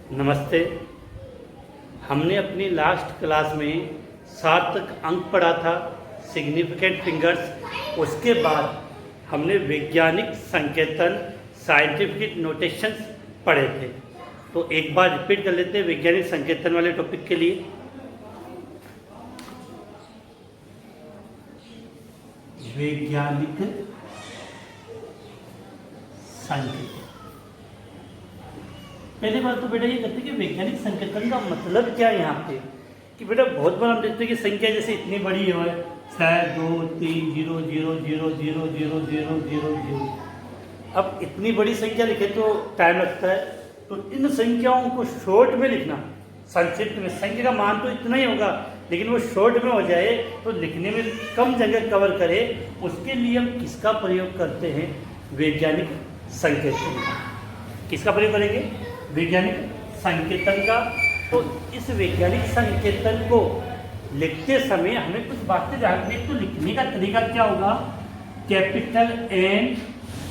नमस्ते। हमने अपनी लास्ट क्लास में सार्थक अंक पढ़ा था, सिग्निफिकेंट फिंगर्स। उसके बाद हमने वैज्ञानिक संकेतन, साइंटिफिक नोटेशंस पढ़े थे। तो एक बार रिपीट कर लेते हैं वैज्ञानिक संकेतन वाले टॉपिक के लिए। वैज्ञानिक संकेतन, पहली बात तो बेटा ये कहते हैं कि वैज्ञानिक संकेतन का मतलब क्या है यहाँ पे, कि बेटा बहुत बार हम देखते हैं कि संख्या जैसे इतनी बड़ी है 6 2 3 0 0 0 0 0 0 0 0। अब इतनी बड़ी संख्या लिखे तो टाइम लगता है, तो इन संख्याओं को शॉर्ट में लिखना, संक्षिप्त में। संख्या का मान तो इतना ही होगा, लेकिन वो शॉर्ट में हो जाए तो लिखने में कम जगह कवर करे, उसके लिए हम किसका प्रयोग करते हैं? वैज्ञानिक संकेतन का। किसका प्रयोग करेंगे? वैज्ञानिक संकेतन का। तो इस वैज्ञानिक संकेतन को लिखते समय हमें कुछ बातें जाननी। तो लिखने का तरीका क्या होगा? कैपिटल N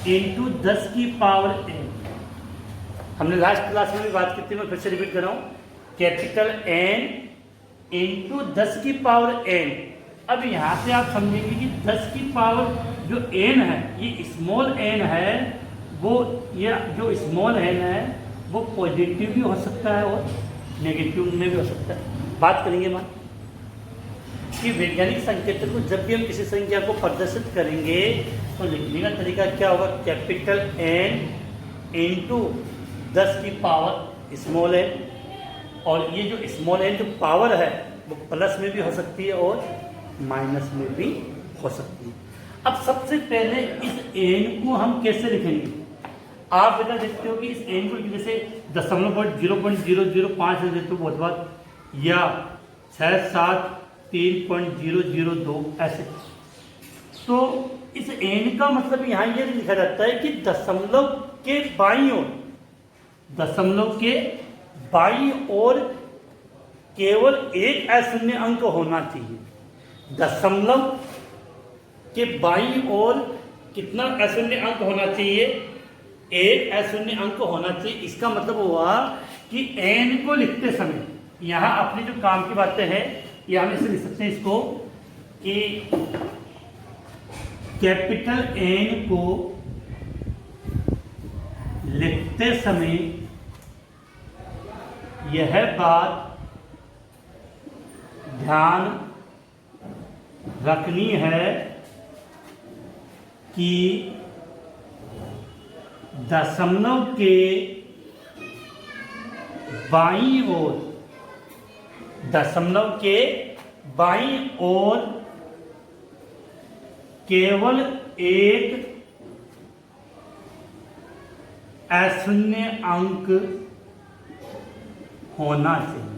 इंटू 10 की पावर n। हमने लास्ट क्लास में भी बात की थी, मैं फिर से रिपीट कर रहा हूँ। कैपिटल N इंटू 10 की पावर n। अब यहाँ से आप समझेंगे कि 10 की पावर जो n है, ये स्मॉल n है, वो ये जो स्मॉल n है वो पॉजिटिव भी हो सकता है और नेगेटिव में भी हो सकता है। बात करेंगे मान कि वैज्ञानिक संकेतन को जब भी हम किसी संख्या को प्रदर्शित करेंगे तो लिखने का तरीका क्या होगा? कैपिटल N इंटू 10 की पावर स्मॉल n। और ये जो स्मॉल n जो पावर है वो प्लस में भी हो सकती है और माइनस में भी हो सकती है। अब सबसे पहले इस n को हम कैसे लिखेंगे? आप बेटा देखते हो कि इस n को जैसे 0.005 से देते हो बहुत बार, या 673.002 ऐसे। तो इस n का मतलब यहाँ ये लिखा जाता है कि दशमलव के बाईं ओर, दशमलव के बाईं ओर केवल एक अशून्य अंक होना चाहिए। दशमलव के बाईं ओर कितना अशून्य अंक होना चाहिए? एक अशून्य अंक होना चाहिए। इसका मतलब हुआ कि n को लिखते समय यहाँ अपनी जो काम की बातें हैं, ये हम इसे लिख सकते हैं इसको कि कैपिटल N को लिखते समय यह बात ध्यान रखनी है कि दशमलव के बाईं ओर, दशमलव के बाईं ओर केवल एक अशून्य अंक होना चाहिए।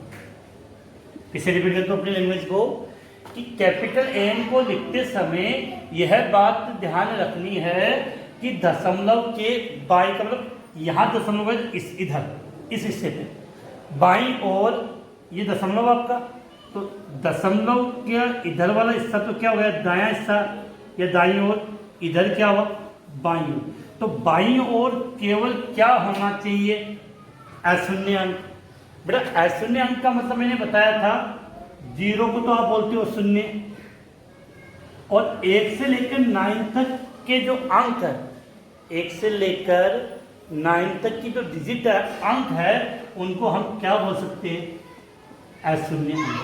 इसे रिपीट करते हो अपनी लैंग्वेज को कि कैपिटल N को लिखते समय यह बात ध्यान रखनी है कि दशमलव के बाईं का मतलब यहाँ दशमलव है, इस इधर इस हिस्से पे बाईं ओर, ये दशमलव आपका, तो दशमलव के इधर वाला हिस्सा तो क्या हो गया? दायां हिस्सा या दाईं ओर, इधर क्या हुआ? बाईं ओर। तो बाईं ओर केवल क्या होना चाहिए? अशून्य अंक। बेटा अशून्य अंक का मतलब मैंने बताया था, 0 को तो आप बोलते हो शून्य, और 1 से लेकर 9 तक के जो अंक है, 1 से लेकर 9 तक की जो डिजिट है, अंक है, उनको हम क्या बोल सकते हैं? अशून्य अंक।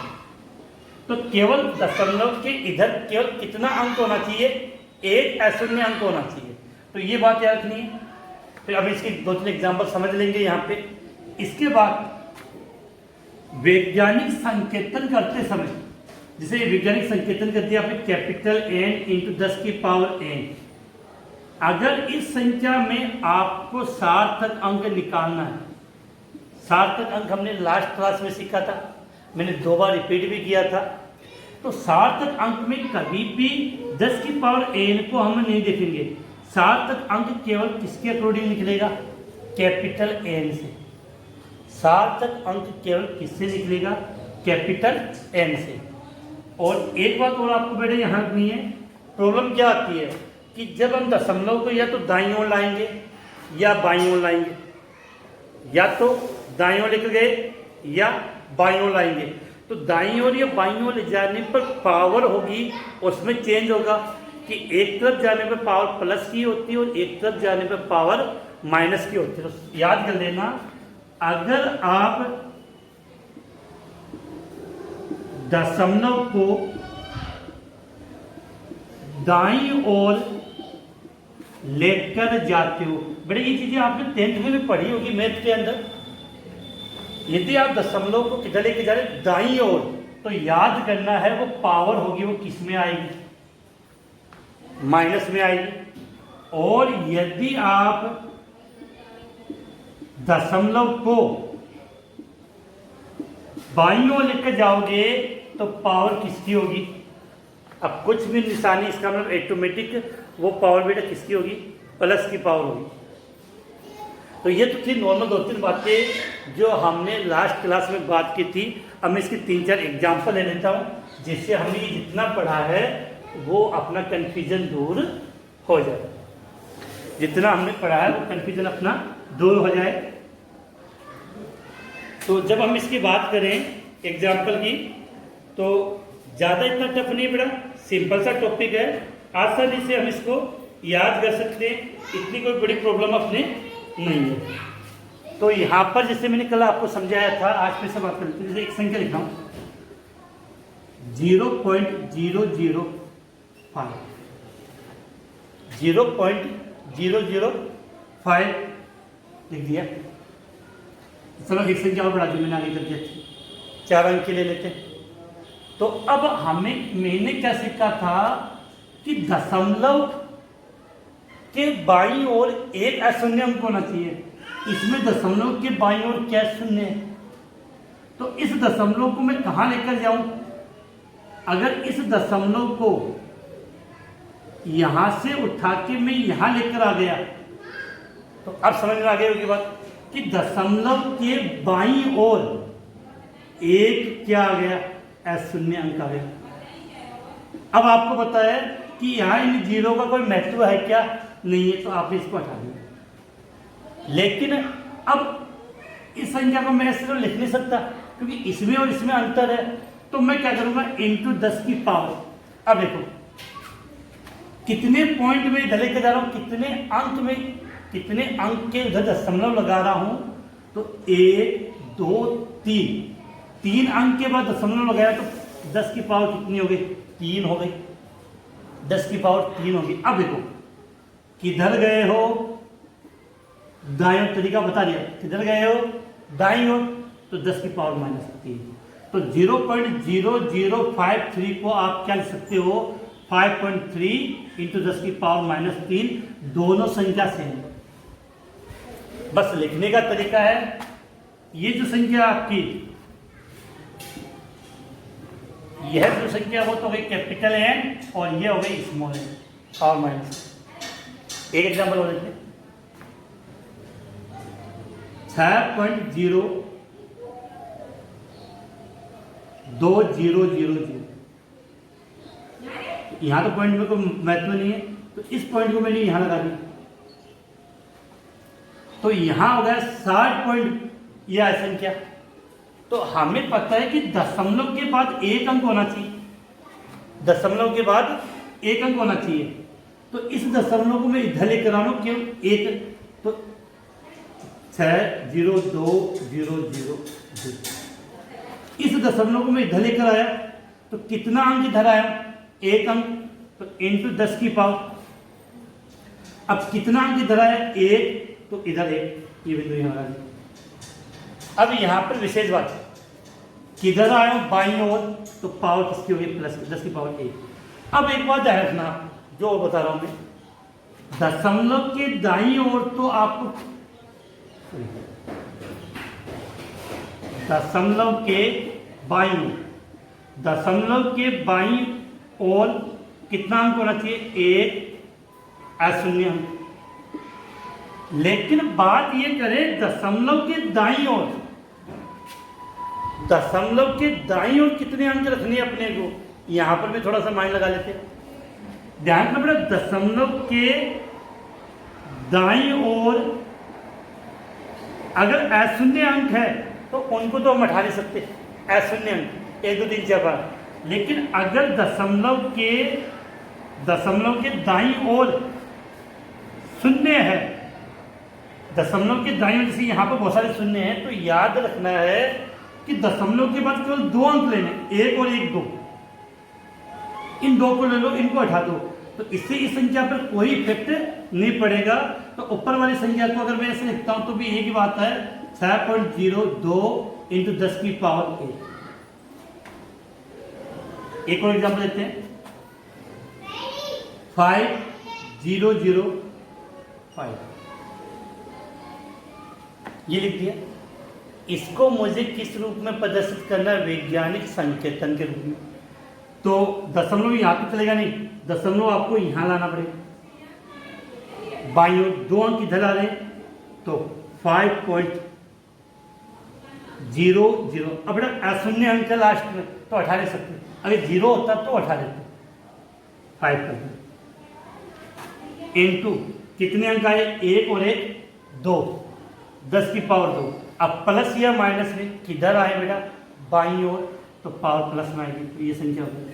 तो केवल दशमलव के इधर केवल कितना अंक होना चाहिए? एक अशून्य अंक होना चाहिए। तो ये बात याद रखनी है। फिर अब इसके 2-3 एग्जाम्पल समझ लेंगे यहाँ पे। इसके बाद वैज्ञानिक संकेतन करते समय, जैसे वैज्ञानिक संकेतन कर दिया आपने कैपिटल N इंटू 10 की पावर n। अगर इस संख्या में आपको सार्थक अंक निकालना है, सार्थक अंक हमने लास्ट क्लास में सीखा था, मैंने 2 बार रिपीट भी किया था। तो सार्थक अंक में कभी भी 10 की पावर n को हम नहीं देखेंगे। सार्थक अंक केवल किसके अकॉर्डिंग निकलेगा? कैपिटल N से। सार्थक अंक केवल किससे निकलेगा? कैपिटल N से। और एक बात और आपको बेटे यहाँ रखनी है, प्रॉब्लम क्या आती है कि जब हम दशमलव को या तो दाईं ओर लाएंगे या बाईं ओर लाएंगे, या तो दाईं ओर लेकर गए या बाईं ओर लाएंगे, तो दाईं ओर या बाईं ओर ले जाने पर पावर होगी, उसमें चेंज होगा कि एक तरफ जाने पर पावर प्लस की होती है और एक तरफ जाने पर पावर माइनस की होती है। तो याद कर लेना, अगर आप दशमलव को दाईं ओर लेकर जाते हो, बेटा ये चीजें आपने 10th में भी पढ़ी होगी मैथ के अंदर। यदि आप दशमलव को किधर लेके जा रहे दाईं ओर, तो याद करना है वो पावर होगी वो किस में आएगी, माइनस में आएगी। और यदि आप दशमलव को बाईं ओर लेकर जाओगे तो पावर किसकी होगी, अब कुछ भी निशानी, इसका मतलब ऑटोमेटिक वो पावर बेटा किसकी होगी, प्लस की पावर होगी। तो ये तो थी नॉर्मल 2-3 बातें जो हमने लास्ट क्लास में बात की थी। अब मैं इसकी 3-4 एग्जाम्पल ले लेता हूँ, जिससे हमने ये जितना पढ़ा है वो अपना कन्फ्यूजन दूर हो जाए। जितना हमने पढ़ा है वो कन्फ्यूजन अपना दूर हो जाए। तो जब हम इसकी बात करें एग्जाम्पल की, तो ज़्यादा इतना टफ नहीं बेटा, सिंपल सा टॉपिक है, आसानी से हम इसको याद कर सकते हैं, इतनी कोई बड़ी प्रॉब्लम अपने नहीं है। तो यहाँ पर जैसे मैंने कल आपको समझाया था, आज फिर से बात करते हैं। जैसे एक संख्या लिखा हूँ 0.005, 0.005 लिख दिया। चलो एक संख्या और बढ़ा दी मैंने, आगे कर दिया, 4 अंक के ले लेते हैं। तो अब मैंने क्या सीखा था कि दशमलव के बाईं ओर एक अशून्य अंक होना चाहिए। इसमें दशमलव के बाईं ओर क्या शून्य है, तो इस दशमलव को मैं कहां लेकर जाऊं। अगर इस दशमलव को यहां से उठा के मैं यहां लेकर आ गया, तो अब समझ में आ गई होगी बात कि दशमलव के बाईं ओर एक क्या आ गया, अशून्य अंक आ गया। अब आपको पता है कि यहाँ इन जीरो का कोई महत्व है क्या, नहीं है, तो आपने इसको हटा दिया। लेकिन अब इस संख्या को मैं ऐसे तो लिख नहीं सकता, क्योंकि इसमें और इसमें अंतर है। तो मैं क्या करूंगा, इंटू 10 की पावर। अब देखो कितने पॉइंट में इधर लेके जा रहा हूं, कितने अंक में, कितने अंक के उधर दशमलव लगा रहा हूं, तो 1 2 3 अंक के बाद दशमलव लगाया, तो 10 की पावर कितनी हो गई, 3 हो गई। 10 की पावर 3 होगी। अब देखो किधर गए हो, दाएं ओर, तरीका बता दिया, किधर गए हो दाईं ओर, तो 10 की पावर -3। तो 0.0053 को आप क्या लिख सकते हो, 5.3 इंटू 10 की पावर -3, दोनों संख्या से है। बस लिखने का तरीका है, ये जो संख्या आपकी, यह जो संख्या वो तो गई कैपिटल एन और ये हो गई स्मॉल एन, पावर माइनस। एक एग्जांपल हो देखिए, 6.02000। यहां तो पॉइंट में कोई महत्व नहीं है, तो इस पॉइंट को मैंने यहां लगा दिया, तो यहां हो गया 60 पॉइंट, यह संख्या। तो हमें पता है कि दशमलव के बाद एक अंक होना चाहिए, दशमलव के बाद एक अंक होना चाहिए। तो इस दशमलव को मैं इधर लेकर आ रहा हूं, क्यों, एक, तो 60200। इस दशमलव को मैं इधर लेकर आया, तो कितना अंक इधर आया, एक अंक, तो इंटू 10 की पावर। अब कितना अंक इधर आया, एक, तो इधर एक, ये बिंदु यहां आ गया। अब यहां पर विशेष बात, किधर आया हूं, बाईं ओर, तो पावर किसकी होगी, प्लस 10 की पावर 1। अब एक बात ध्यान रखना, जो बता रहा हूं मैं, दशमलव के दाईं ओर तो आपको, दशमलव के बाईं ओर, दशमलव के बाईं ओर कितना अंक होना चाहिए, एक अशून्य अंक। लेकिन बात ये करें दशमलव के दाईं ओर, दशमलव के दाईं ओर कितने अंक रखने अपने को, यहां पर भी थोड़ा सा माइंड लगा लेते हैं। ध्यान रखना पड़ेगा, दशमलव के दाईं ओर अगर अशून्य अंक है तो उनको तो हम हटा नहीं सकते, अशून्य अंक 1 2 3 4 5। लेकिन अगर दशमलव के दाईं ओर शून्य है, दशमलव के दाईं ओर, जैसे यहाँ पर बहुत सारे शून्य हैं, तो याद रखना है कि दशमलव के बाद केवल 2 अंक लेने, 1 और 1 2, इन 2 को ले लो, इनको हटा दो, तो इससे इस संख्या पर कोई इफेक्ट नहीं पड़ेगा। तो ऊपर वाली संख्या को अगर मैं ऐसे लिखता हूं तो भी एक ही बात है, 6.02 इंटू 10 की पावर 8। एक और एग्जाम्पल लेते हैं, 5005, ये लिख दिया। इसको मुझे किस रूप में प्रदर्शित करना है? वैज्ञानिक संकेतन के रूप में। तो दशमलव यहाँ पे चलेगा नहीं, दशमलव आपको यहाँ लाना पड़ेगा, बाईं ओर 2 अंक इधर आ रहे हैं, तो 5.00। अब बेटा अशून्य अंक है लास्ट में, तो हटा नहीं सकते, अगर 0 होता तो हटा देते, 5 कर देते। इनटू कितने अंक आए? 1 और 1 2, 10 की पावर 2। अब प्लस या माइनस में किधर आए बेटा? बाईं ओर, तो पावर प्लस में आएगी, तो ये संख्या होगी।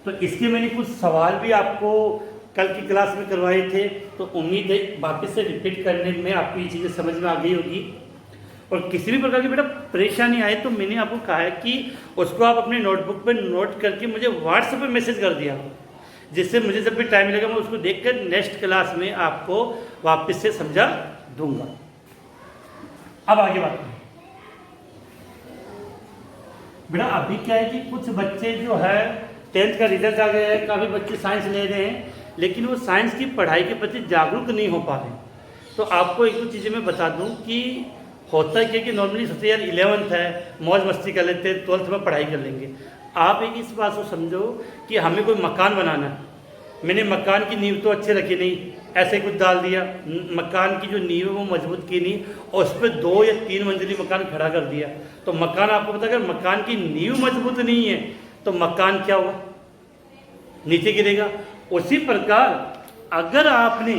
तो इसके मैंने कुछ सवाल भी आपको कल की क्लास में करवाए थे, तो उम्मीद है वापस से रिपीट करने में आपको ये चीज़ें समझ में आ गई होगी। और किसी भी प्रकार की बेटा परेशानी आए तो मैंने आपको कहा है कि उसको आप अपने नोटबुक पर नोट करके मुझे व्हाट्सएप पर मैसेज कर दिया, जिससे मुझे जब भी टाइम मिलेगा मैं उसको देखकर नेक्स्ट क्लास में आपको वापस से समझा दूंगा। अब आगे बात करें बेटा। अभी क्या है कि कुछ बच्चे जो है 10th का रिजल्ट आ गया है, काफ़ी बच्चे साइंस ले रहे हैं, लेकिन वो साइंस की पढ़ाई के प्रति जागरूक नहीं हो पा रहे। तो आपको एक दो चीज़ें मैं बता दूं कि होता है कि नॉर्मली सोचते यार 11th है, मौज मस्ती कर लेते हैं, 12th में पढ़ाई कर लेंगे। आप एक इस बात को समझो कि हमें कोई मकान बनाना है, मैंने मकान की नींव तो अच्छे रखी नहीं, ऐसे कुछ डाल दिया, मकान की जो नींव है वो मजबूत की नहीं, और उस पर 2 या 3 मंजिली मकान खड़ा कर दिया। तो मकान आपको पता है, अगर मकान की नींव मजबूत नहीं है तो मकान क्या होगा? नीचे गिरेगा। उसी प्रकार अगर आपने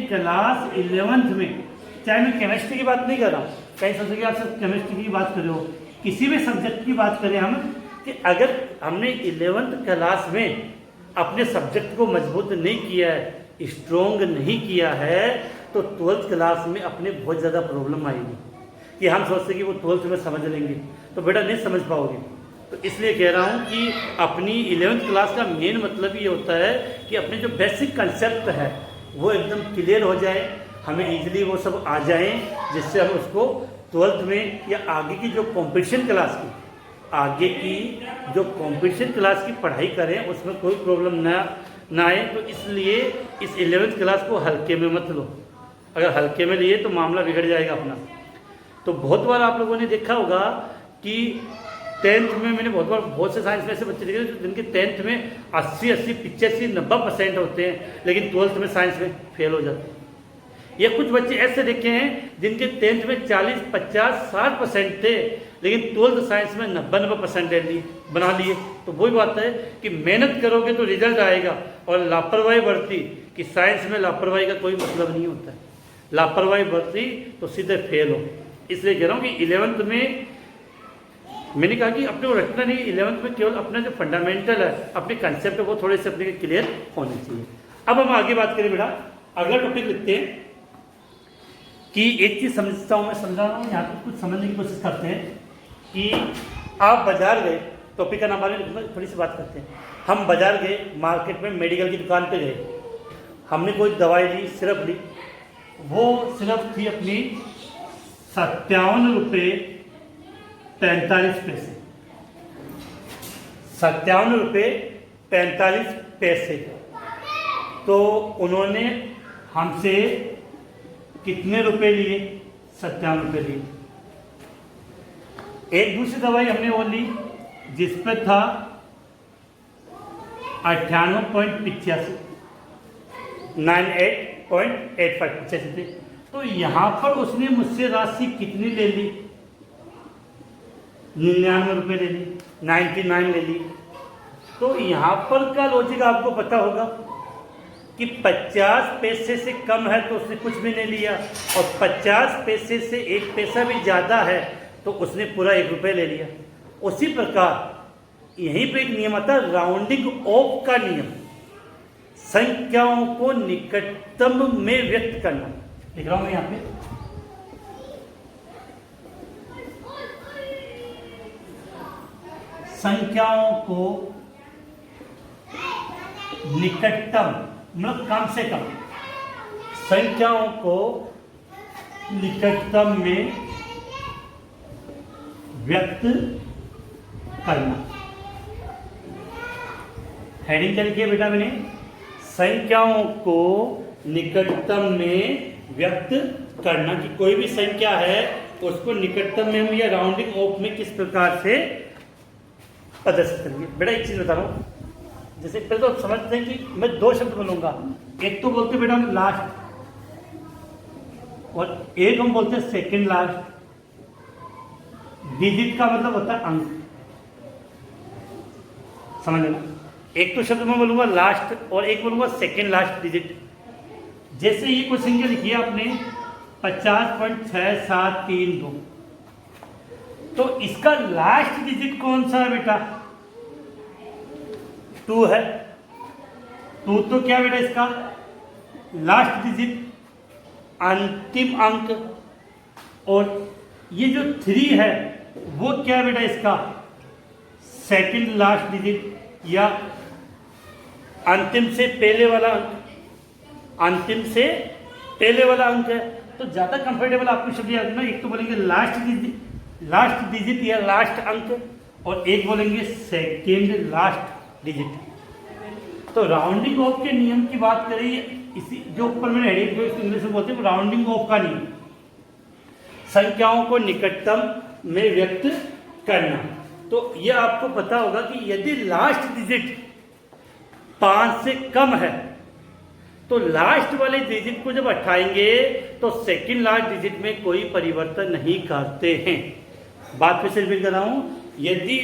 क्लास 11th में, चाहे मैं केमिस्ट्री की बात नहीं कर रहा हूँ, कहीं सोच कि आप सब केमिस्ट्री की बात कर रहे हो, किसी भी सब्जेक्ट की बात करें हम, कि अगर हमने 11th क्लास में अपने सब्जेक्ट को मजबूत नहीं किया है, स्ट्रोंग नहीं किया है, तो 12th क्लास में अपने बहुत ज़्यादा प्रॉब्लम आएगी। कि हम सोचते कि वो 12th में समझ लेंगे, तो बेटा नहीं समझ पाओगे। तो इसलिए कह रहा हूँ कि अपनी 11th क्लास का मेन मतलब ये होता है कि अपने जो बेसिक कंसेप्ट है वो एकदम क्लियर हो जाए, हमें इजीली वो सब आ जाए, जिससे हम उसको 12th में या आगे की जो कंपटीशन क्लास की पढ़ाई करें, उसमें कोई प्रॉब्लम ना आए। तो इसलिए इस 11th क्लास को हल्के में मत लो, अगर हल्के में लिए तो मामला बिगड़ जाएगा अपना। तो बहुत बार आप लोगों ने देखा होगा कि 10th में मैंने बहुत से साइंस में ऐसे बच्चे देखे जिनके 10th में 80 85 90% होते हैं, लेकिन 12th में साइंस में फेल हो जाते हैं। या कुछ बच्चे ऐसे देखे हैं जिनके 10th में 40 50 60% थे, लेकिन 12th साइंस में 90% बना लिए। तो वही बात है कि मेहनत करोगे तो रिजल्ट आएगा, और लापरवाही बरती कि साइंस में लापरवाही का कोई मतलब नहीं होता है, लापरवाही बरती तो सीधे फेल हो। इसलिए कह रहा हूँ कि 11th में मैंने कहा कि अपने को रखना नहीं, 11th में केवल अपना जो फंडामेंटल है, अपने कंसेप्ट है, वो थोड़े से अपने क्लियर होने चाहिए। अब हम आगे बात करें बेटा, अगला टॉपिक लिखते हैं कि एक चीज़ समझता हूँ, मैं समझा रहा हूँ, यहाँ पर कुछ समझने की कोशिश करते हैं कि आप बाजार गए, टॉपिक का नाम बारे में थोड़ी सी बात करते हैं। हम बाजार गए, मार्केट में मेडिकल की दुकान पे गए, हमने कोई दवाई ली, सिरप ली, वो सिरप थी अपनी 57 रुपये 45 पैसे, 57 रुपये 45 पैसे। तो उन्होंने हमसे कितने रुपए लिए? 57 रुपये लिए। एक दूसरी दवाई हमने वो ली जिस पे था 98.85, 98.85। तो यहाँ पर उसने मुझसे राशि कितनी ले ली? 99 रुपये ले ली, 99 ले ली। तो यहाँ पर का लॉजिक आपको पता होगा कि 50 पैसे से कम है तो उसने कुछ भी नहीं लिया, और 50 पैसे से 1 पैसा भी ज़्यादा है तो उसने पूरा 1 रुपये ले लिया। उसी प्रकार यहीं पे एक नियम आता है राउंडिंग ऑफ का नियम, संख्याओं को निकटतम में व्यक्त करना। लिख रहा हूं मैं यहां पे, संख्याओं को निकटतम मतलब कम से कम, संख्याओं को निकटतम में व्यक्त करना। हेडिंग क्या लिखी है बेटा मैंने? संख्याओं को निकटतम में व्यक्त करना, कि कोई भी संख्या है उसको निकटतम में या राउंडिंग ऑफ में किस प्रकार से प्रदर्शित करेंगे। बेटा एक चीज बता रहा हूं, जैसे पहले तो समझते हैं कि मैं 2 शब्द बोलूंगा, एक तो बोलते बेटा हम लास्ट, और एक हम बोलते हैं सेकंड लास्ट। डिजिट का मतलब होता है अंक, समझ लेना। एक तो शब्द मैं बोलूंगा लास्ट और एक बोलूंगा सेकंड लास्ट डिजिट। जैसे ये कोई संख्या लिखी है आपने 50.6732, तो इसका लास्ट डिजिट कौन सा है बेटा? 2 है। 2 तो क्या बेटा इसका लास्ट डिजिट, अंतिम अंक। और ये जो 3 है वो क्या बेटा इसका सेकंड लास्ट डिजिट या अंतिम से पहले वाला अंक, अंतिम से पहले वाला अंक है। तो ज्यादा कंफर्टेबल आपको शब्द याद रखना, एक तो बोलेंगे लास्ट डिजिट या लास्ट अंक, और एक बोलेंगे सेकेंड लास्ट डिजिट। तो राउंडिंग ऑफ के नियम की बात करें, इसी जो ऊपर मैंने हेडिंग जो इंग्लिश में बोलते हैं राउंडिंग ऑफ का नियम, संख्याओं को निकटतम में व्यक्त करना। तो यह आपको पता होगा कि यदि लास्ट डिजिट 5 से कम है तो लास्ट वाले डिजिट को जब हटाएंगे तो सेकंड लास्ट डिजिट में कोई परिवर्तन नहीं करते हैं। बात फिर से रिपीट कर रहा हूं, यदि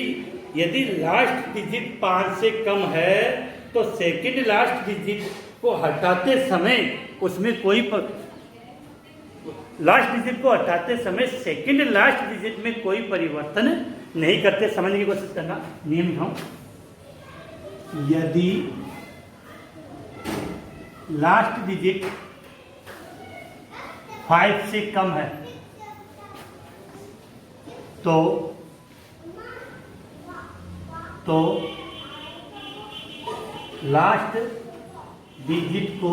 लास्ट डिजिट 5 से कम है तो सेकंड लास्ट डिजिट को हटाते समय उसमें कोई लास्ट डिजिट को हटाते समय सेकंड लास्ट डिजिट में कोई परिवर्तन नहीं करते। समझने की कोशिश करना, नियम लिखाऊं, यदि लास्ट डिजिट 5 से कम है तो लास्ट डिजिट को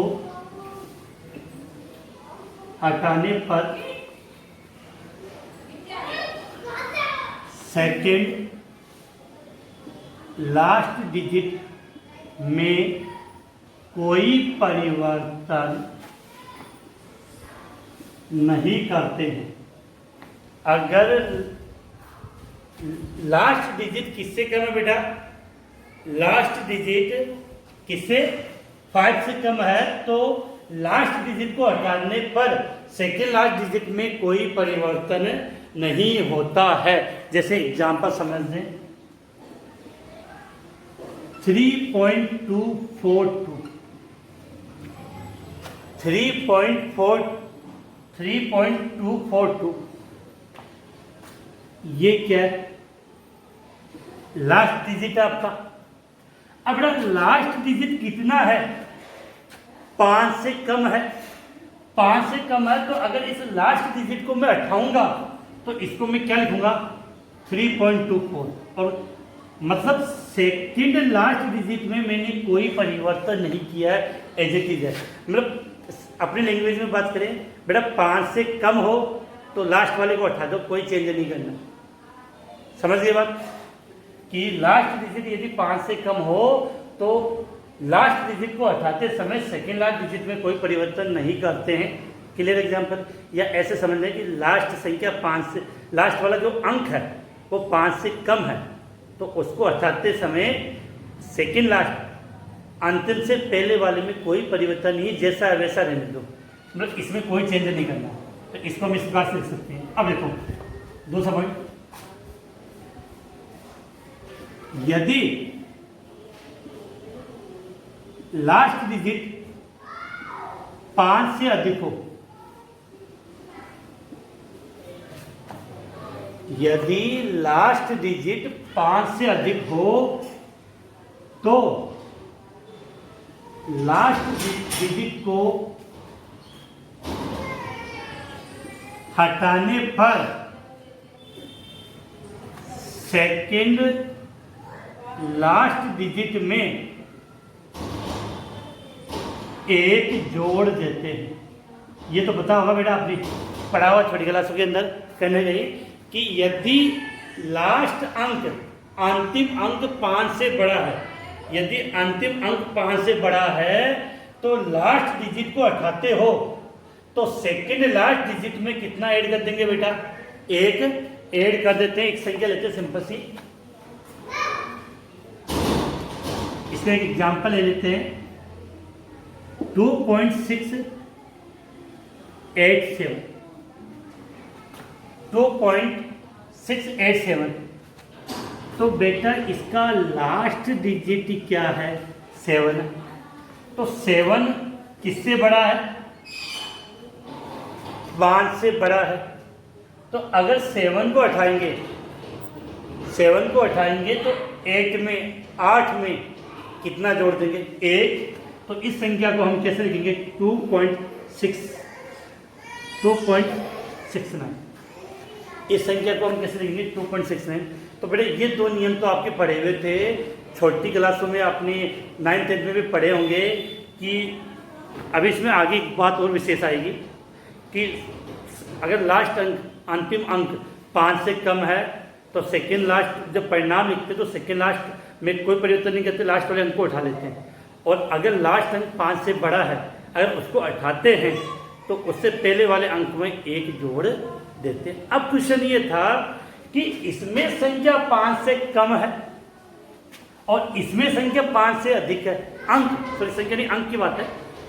हटाने पर सेकेंड लास्ट डिजिट में कोई परिवर्तन नहीं करते हैं। अगर लास्ट डिजिट किससे कम है बेटा? लास्ट डिजिट किससे 5 से कम है तो लास्ट डिजिट को हटाने पर सेकेंड लास्ट डिजिट में कोई परिवर्तन नहीं होता है। जैसे एग्जांपल समझ लें, 3.242 ये क्या है? लास्ट डिजिट आपका। अब लास्ट डिजिट कितना है? 5 से कम है। 5 से कम है तो अगर इस लास्ट डिजिट को मैं हटाऊंगा तो इसको मैं क्या लिखूंगा? 3.24, और मतलब सेकंड लास्ट डिजिट में मैंने कोई परिवर्तन नहीं किया है, एज इट इज है। मतलब अपनी लैंग्वेज में बात करें बेटा, 5 से कम हो तो लास्ट वाले को हटा दो, कोई चेंज नहीं करना। समझ गए बात? कि लास्ट डिजिट यदि 5 से कम हो तो लास्ट डिजिट को हटाते समय सेकेंड लास्ट डिजिट में कोई परिवर्तन नहीं करते हैं। Clear example? या ऐसे समझ लें कि लास्ट संख्या 5 से, लास्ट वाला जो अंक है वो 5 से कम है तो उसको हटाते समय सेकेंड लास्ट अंतिम से पहले वाले में कोई परिवर्तन नहीं, जैसा है वैसा रहने दो, मतलब इसमें कोई चेंज नहीं करना। तो इसको हम इस प्रकार से लिख सकते हैं। अब देखो दूसरा पॉइंट, यदि लास्ट डिजिट 5 से अधिक हो, यदि लास्ट डिजिट 5 से अधिक हो तो लास्ट डिजिट को हटाने पर सेकेंड लास्ट डिजिट में एक जोड़ देते हैं। ये तो पता होगा बेटा, आपने पढ़ा हुआ छोटी क्लासों के अंदर करने गई कि यदि लास्ट अंक अंतिम अंक 5 से बड़ा है, यदि अंतिम अंक 5 से बड़ा है तो लास्ट डिजिट को हटाते हो तो सेकेंड लास्ट डिजिट में कितना ऐड कर देंगे बेटा? एक ऐड कर देते हैं। एक संख्या लेते हैं सिंपल सी, इसका एक एग्जांपल ले लेते हैं 2.687 2.687। तो बेटा इसका लास्ट डिजिट क्या है? 7। तो 7 किससे बड़ा है? 5 से बड़ा है। तो अगर 7 को हटाएंगे, 7 को हटाएंगे तो 8 में कितना जोड़ देंगे? 1। तो इस संख्या को हम कैसे लिखेंगे? 2.69। इस संख्या को हम कैसे लिखेंगे? 2.69। तो बेटे ये दो नियम तो आपके पढ़े हुए थे छोटी क्लासों में, आपने 9th 10th में भी पढ़े होंगे कि अभी इसमें आगे एक बात और विशेष आएगी कि अगर लास्ट अंक अंतिम अंक 5 से कम है तो सेकेंड लास्ट जब परिणाम लिखते तो सेकेंड लास्ट में कोई परिवर्तन नहीं करते, लास्ट वाले अंक को उठा लेते हैं। और अगर लास्ट अंक 5 से बड़ा है, अगर उसको हटाते हैं तो उससे पहले वाले अंक में एक जोड़ देते हैं। अब क्वेश्चन ये था कि इसमें संख्या 5 से कम है और इसमें संख्या 5 से अधिक है। अंक सॉरी संख्या नहीं, अंक की बात है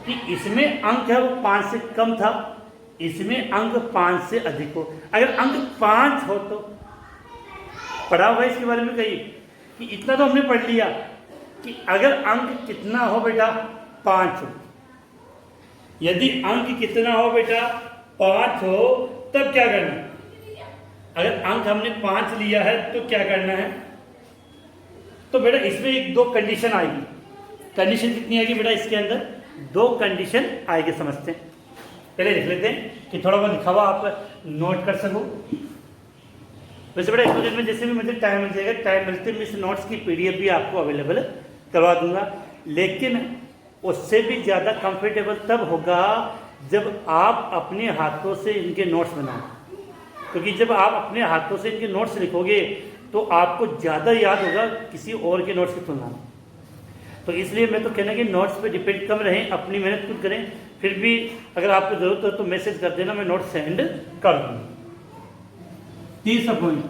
कि इसमें अंक है वो 5 से कम था, इसमें अंक 5 से अधिक हो। अगर अंक 5 हो तो पढ़ा हुआ इसके बारे में कही कि इतना तो हमने पढ़ लिया कि अगर अंक कितना हो बेटा? 5 हो। यदि अंक कितना हो बेटा? 5 हो, तब क्या करना है? अगर अंक हमने 5 लिया है तो क्या करना है? तो बेटा इसमें एक दो कंडीशन आएगी। कंडीशन कितनी आएगी बेटा इसके अंदर? 2 कंडीशन आएगी, समझते हैं। पहले लिख लेते हैं कि थोड़ा बहुत लिखा हुआ आप नोट कर सको। वैसे बेटा इस प्रोजेक्ट में जैसे भी मुझे टाइम मिल जाएगा, टाइम मिलते मैं इस नोट्स की PDF भी आपको अवेलेबल करवा दूंगा, लेकिन उससे भी ज़्यादा कंफर्टेबल तब होगा जब आप अपने हाथों से इनके नोट्स बनाएं, क्योंकि जब आप अपने हाथों से इनके नोट्स लिखोगे तो आपको ज़्यादा याद होगा किसी और के नोट्स की तुलना में। तो इसलिए मैं तो कहना कि नोट्स पे डिपेंड कम रहें, अपनी मेहनत खुद करें। फिर भी अगर आपको ज़रूरत हो तो मैसेज कर देना, मैं नोट सेंड कर दूँगा। तीसरा पॉइंट,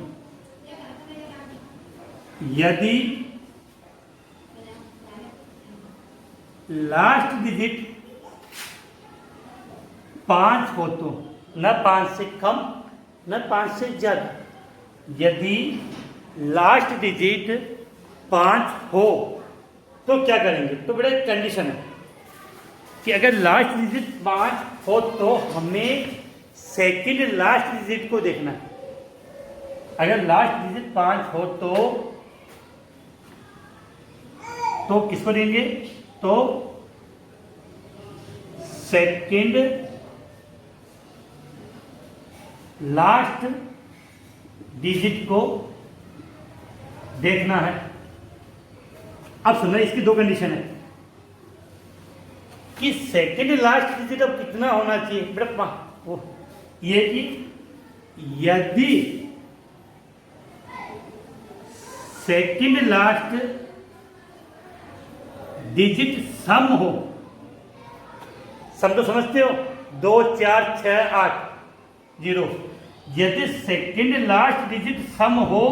यदि लास्ट डिजिट 5 हो तो न 5 से कम न 5 से ज्यादा। यदि लास्ट डिजिट 5 हो तो क्या करेंगे? तो बेटा एक कंडीशन है कि अगर लास्ट डिजिट 5 हो तो हमें सेकंड लास्ट डिजिट को देखना है। अगर लास्ट डिजिट 5 हो तो किसको देंगे? तो सेकंड लास्ट डिजिट को देखना है। अब सुनना, इसकी 2 कंडीशन है कि सेकंड लास्ट डिजिट अब कितना होना चाहिए बेटा? ये कि यदि सेकंड लास्ट डिजिट सम हो, सम तो समझते हो, 2 4 6 8 0। यदि सेकंड लास्ट डिजिट सम हो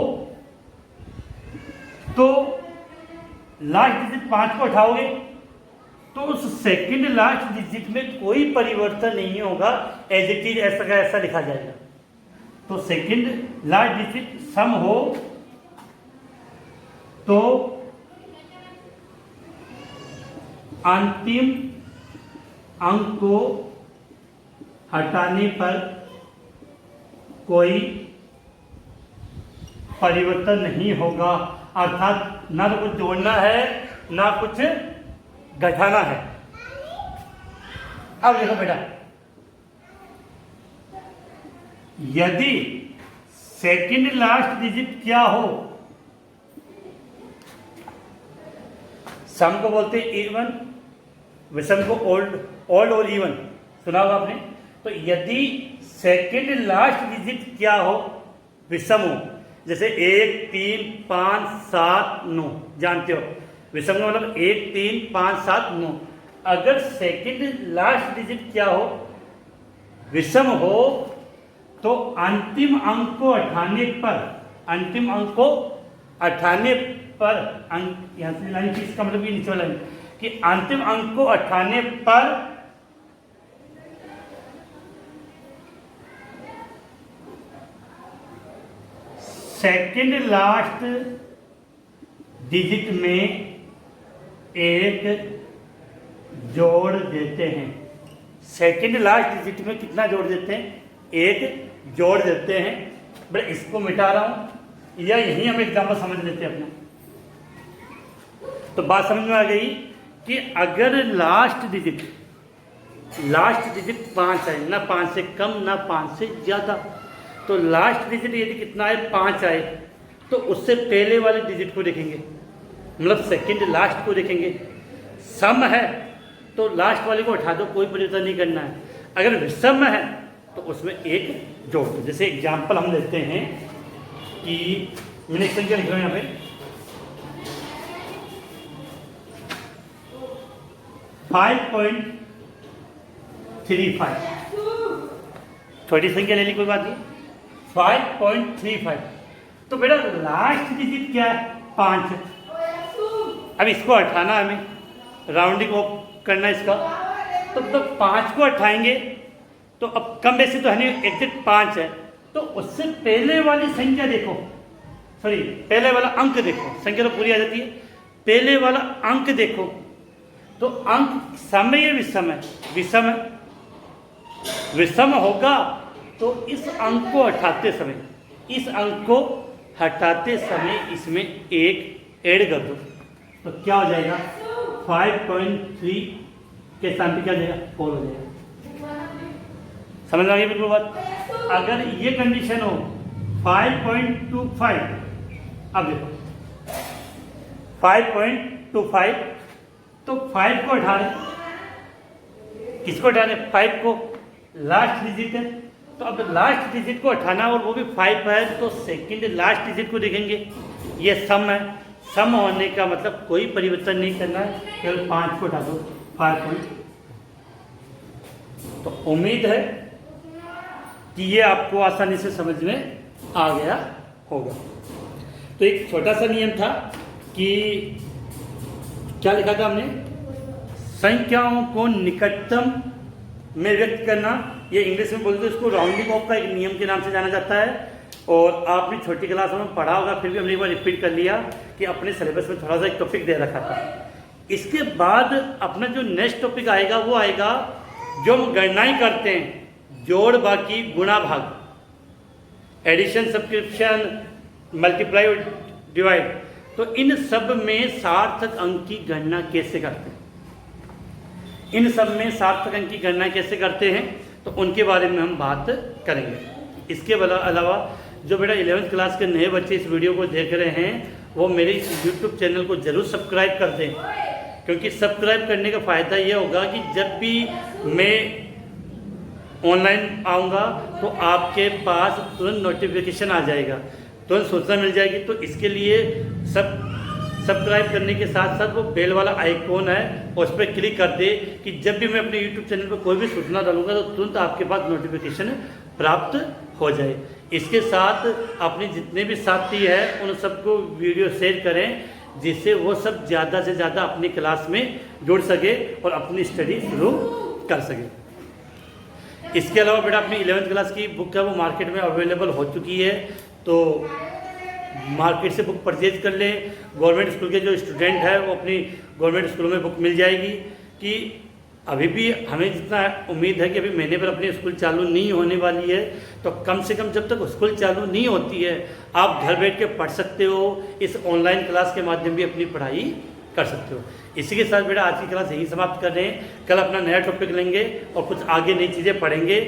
तो लास्ट डिजिट 5 को उठाओगे तो उस सेकंड लास्ट डिजिट में कोई परिवर्तन नहीं होगा, एज इट इज ऐसा का ऐसा लिखा जाएगा। तो सेकंड लास्ट डिजिट सम हो तो अंतिम अंक को हटाने पर कोई परिवर्तन नहीं होगा, अर्थात ना तो कुछ जोड़ना है ना कुछ घटाना है। अब देखो बेटा, यदि सेकंड लास्ट डिजिट क्या हो, सम को बोलते हैं इवन, विषम को ओल्ड और इवन, सुना होगा आपने। तो यदि सेकंड लास्ट डिजिट क्या हो, विषम हो, जैसे 1 3 5 7 9, जानते हो विषम का मतलब 1 3 5 7 9। अगर सेकंड लास्ट डिजिट क्या हो, विषम हो, तो अंतिम अंक को हटाने पर, अंतिम अंक को हटाने पर, अंक यहां से लाइन की, इसका मतलब ये नीचे वाला लाइन कि अंतिम अंक को हटाने पर सेकंड लास्ट डिजिट में एक जोड़ देते हैं। सेकंड लास्ट डिजिट में कितना जोड़ देते हैं? एक जोड़ देते हैं। बड़े इसको मिटा रहा हूं या यही हम एग्जाम्पल समझ लेते हैं अपना। तो बात समझ में आ गई कि अगर लास्ट डिजिट 5 है, ना 5 से कम ना 5 से ज्यादा, तो लास्ट डिजिट यदि कितना है 5 आए, तो उससे पहले वाले डिजिट को देखेंगे, मतलब सेकंड लास्ट को देखेंगे। सम है तो लास्ट वाले को उठा दो, कोई परिवर्तन नहीं करना है। अगर विषम है तो उसमें एक जोड़ दो। जैसे एग्जाम्पल हम लेते हैं कि मैंने एक संख्या लिख रहा हूं यहाँ पे 5.35, छोटी संख्या ले ली, कोई बात नहीं, 5.35। तो बेटा लास्ट डिजिट क्या है? 5 है। अब इसको हटाना है हमें, राउंडिंग ऑफ करना है इसका, तो 5 को हटाएंगे तो अब कम बेसी तो है नहीं, एग्जैक्ट 5 है, तो उससे पहले वाली संख्या देखो, सॉरी पहले वाला अंक देखो, संख्या तो पूरी आ जाती है, पहले वाला अंक देखो, तो अंक सम है या विषम है? विषम है। विषम होगा तो इस अंक को हटाते समय, इस अंक को हटाते समय इसमें एक ऐड कर दो, तो क्या हो जाएगा? 5.3 के स्थान पे क्या हो जाएगा? 4 हो जाएगा। समझ में आ गई बिल्कुल बात। अगर ये कंडीशन हो 5.25, अब देखो 5.25, तो 5 को हटा दें, किसको हटा दें? 5 को, लास्ट डिजिट है, तो अब लास्ट डिजिट को हटाना और वो भी 5 है, तो सेकंड लास्ट डिजिट को देखेंगे, ये सम है, सम होने का मतलब कोई परिवर्तन नहीं करना है, केवल 5 को हटा दो, 5. तो उम्मीद है कि ये आपको आसानी से समझ में आ गया होगा। तो एक छोटा सा नियम था कि क्या लिखा था हमने? संख्याओं को निकटतम में व्यक्त करना, ये इंग्लिश में बोलते हैं इसको राउंडिंग ऑफ का एक नियम के नाम से जाना जाता है। और आपने छोटी क्लासों में पढ़ा होगा, फिर भी हमने एक बार रिपीट कर लिया कि अपने सिलेबस में थोड़ा सा एक टॉपिक दे रखा था। इसके बाद अपना जो नेक्स्ट टॉपिक आएगा वो आएगा जो हम गणनाएं करते हैं, जोड़ बाकी गुणा भाग, एडिशन सब्सक्रिप्शन मल्टीप्लाई और डिवाइड, तो इन सब में सार्थक अंक की गणना कैसे करते हैं, इन सब में सार्थक अंक की गणना कैसे करते हैं, तो उनके बारे में हम बात करेंगे। इसके अलावा जो बेटा 11th क्लास के नए बच्चे इस वीडियो को देख रहे हैं वो मेरे इस YouTube चैनल को जरूर सब्सक्राइब कर दें, क्योंकि सब्सक्राइब करने का फ़ायदा ये होगा कि जब भी मैं ऑनलाइन आऊँगा तो आपके पास तुरंत नोटिफिकेशन आ जाएगा, तुरंत सूचना मिल जाएगी। तो इसके लिए सब्सक्राइब करने के साथ साथ वो बेल वाला आइकॉन है उस पर क्लिक कर दे कि जब भी मैं अपने YouTube चैनल पर कोई भी सूचना डालूंगा तो तुरंत आपके पास नोटिफिकेशन प्राप्त हो जाए। इसके साथ अपने जितने भी साथी हैं उन सबको वीडियो शेयर करें, जिससे वो सब ज़्यादा से ज़्यादा अपनी क्लास में जुड़ सके और अपनी स्टडी शुरू कर सके। इसके अलावा बेटा अपनी 11th क्लास की बुक है वो मार्केट में अवेलेबल हो चुकी है, तो मार्केट से बुक परचेज कर लें। गवर्नमेंट स्कूल के जो स्टूडेंट हैं वो अपनी गवर्नमेंट स्कूलों में बुक मिल जाएगी कि अभी भी हमें जितना उम्मीद है कि अभी महीने पर अपनी स्कूल चालू नहीं होने वाली है, तो कम से कम जब तक स्कूल चालू नहीं होती है आप घर बैठ के पढ़ सकते हो, इस ऑनलाइन क्लास के माध्यम भी अपनी पढ़ाई कर सकते हो। इसी के साथ बेटा आज की क्लास यही समाप्त कर रहे हैं। कल अपना नया टॉपिक लेंगे और कुछ आगे नई चीज़ें पढ़ेंगे।